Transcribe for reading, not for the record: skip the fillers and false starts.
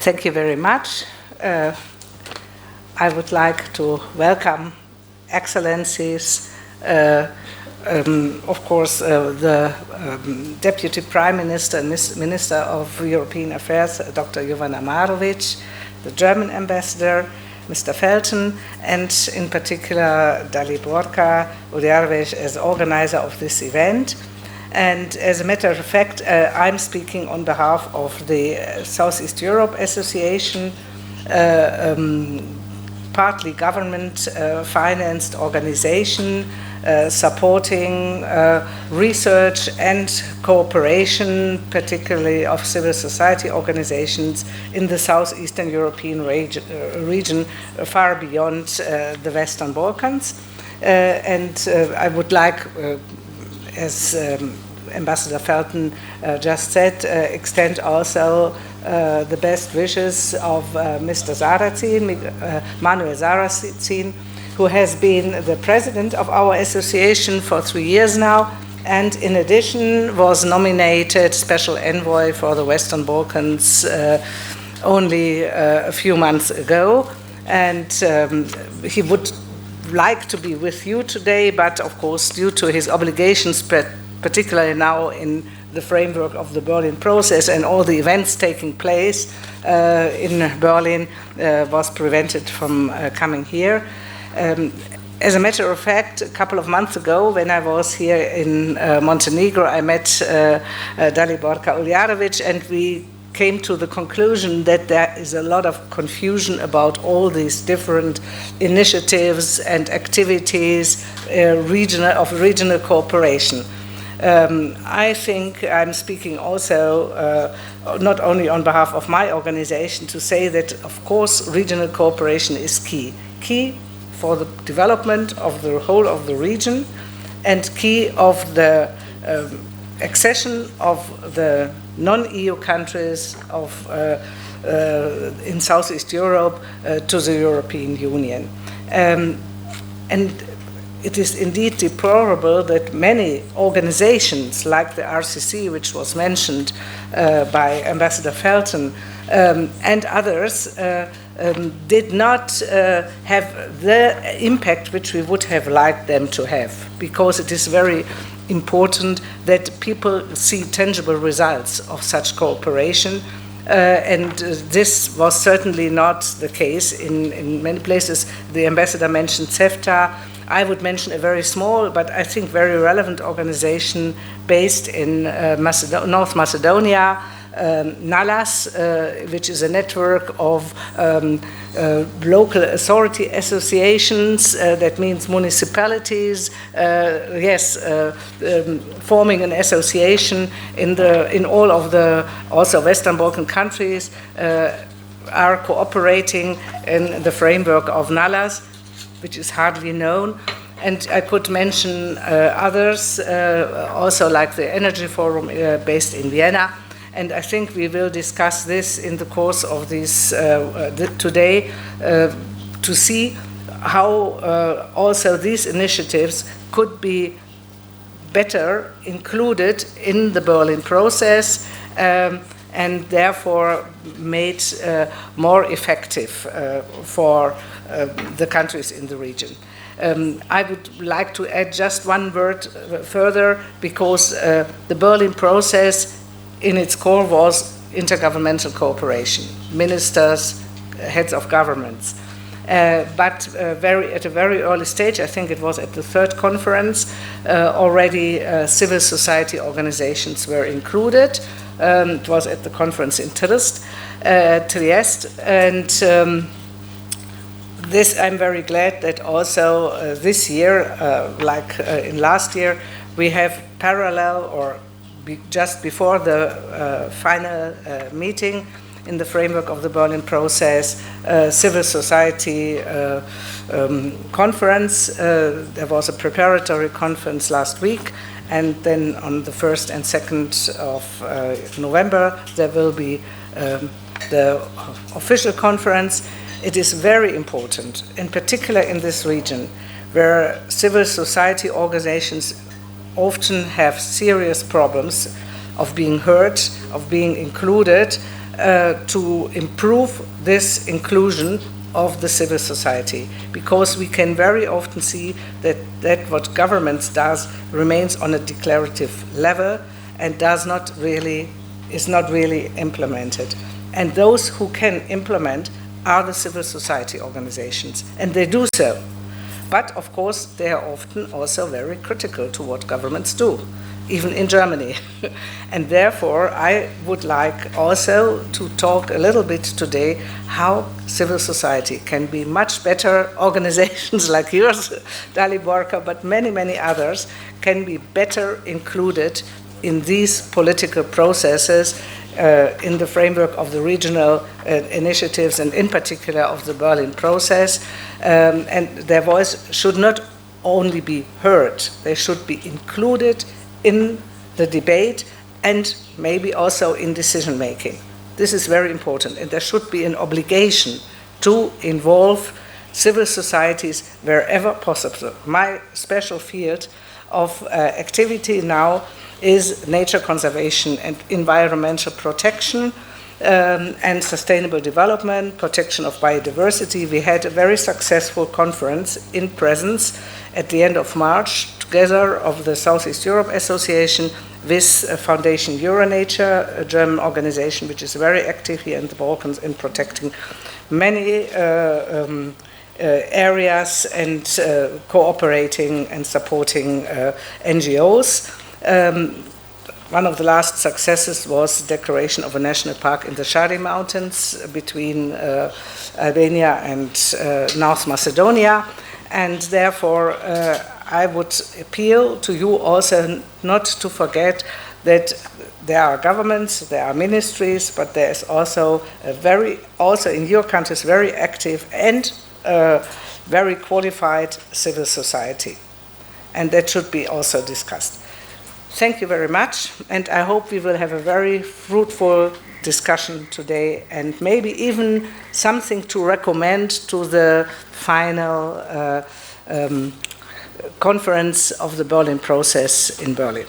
Thank you very much. I would like to welcome Excellencies, of course, the Deputy Prime Minister and Minister of European Affairs, Dr. Jovan Amarovic, the German Ambassador, Mr. Felten, and in particular Dalibor Uljarevic as organizer of this event. And as a matter of fact, I'm speaking on behalf of the Southeast Europe Association, partly government-financed organization supporting research and cooperation, particularly of civil society organizations in the Southeastern European region, far beyond the Western Balkans. And I would like, as Ambassador Felten just said, extend also the best wishes of Mr. Sarrazin, Manuel Sarrazin, who has been the president of our association for 3 years now, and in addition was nominated special envoy for the Western Balkans only a few months ago. And he would like to be with you today, but of course, due to his obligations, particularly now in the framework of the Berlin process and all the events taking place in Berlin, was prevented from coming here. As a matter of fact, a couple of months ago, when I was here in Montenegro, I met Dalibor Uljarevic, and we came to the conclusion that there is a lot of confusion about all these different initiatives and activities of regional cooperation. I think I'm speaking also not only on behalf of my organization to say that, of course, regional cooperation is key for the development of the whole of the region and key of the accession of the non-EU countries in Southeast Europe to the European Union. And it is indeed deplorable that many organizations like the RCC, which was mentioned by Ambassador Felten, and others did not have the impact which we would have liked them to have, because it is very important that people see tangible results of such cooperation. And this was certainly not the case in many places. The ambassador mentioned CEFTA. I would mention a very small, but I think very relevant organization based in North Macedonia, NALAS, which is a network of local authority associations, that means municipalities, forming an association in all of the also Western Balkan countries, are cooperating in the framework of NALAS, which is hardly known. And I could mention others, also like the Energy Forum based in Vienna. And I think we will discuss this in the course of this today to see how also these initiatives could be better included in the Berlin process and therefore made more effective for the countries in the region. I would like to add just one word further, because the Berlin process in its core was intergovernmental cooperation, ministers, heads of governments. But at a very early stage, I think it was at the third conference, already civil society organizations were included. It was at the conference in Trieste, and this, I'm very glad that also this year, like in last year, we have parallel or just before the final meeting in the framework of the Berlin process, civil society conference. There was a preparatory conference last week, and then on the 1st and 2nd of November, there will be the official conference. It is very important, in particular in this region, where civil society organizations often have serious problems of being heard, of being included, to improve this inclusion of the civil society, because we can very often see that what governments does remains on a declarative level and is not really implemented. And those who can implement are the civil society organizations, and they do so. But of course, they are often also very critical to what governments do, even in Germany. And therefore, I would like also to talk a little bit today how civil society can be much better. Organizations like yours, Daliborka, but many, many others, can be better included in these political processes in the framework of the regional initiatives, and in particular of the Berlin process. And their voice should not only be heard, they should be included in the debate and maybe also in decision making. This is very important, and there should be an obligation to involve civil societies wherever possible. My special field of activity now is nature conservation and environmental protection and sustainable development, protection of biodiversity. We had a very successful conference in presence at the end of March, together of the Southeast Europe Association with Foundation Euronature, a German organization which is very active here in the Balkans in protecting many areas and cooperating and supporting NGOs. One of the last successes was the declaration of a national park in the Shari Mountains between Albania and North Macedonia. And therefore, I would appeal to you also not to forget that there are governments, there are ministries, but there is also also in your countries, very active and very qualified civil society. And that should be also discussed. Thank you very much, and I hope we will have a very fruitful discussion today, and maybe even something to recommend to the final conference of the Berlin process in Berlin.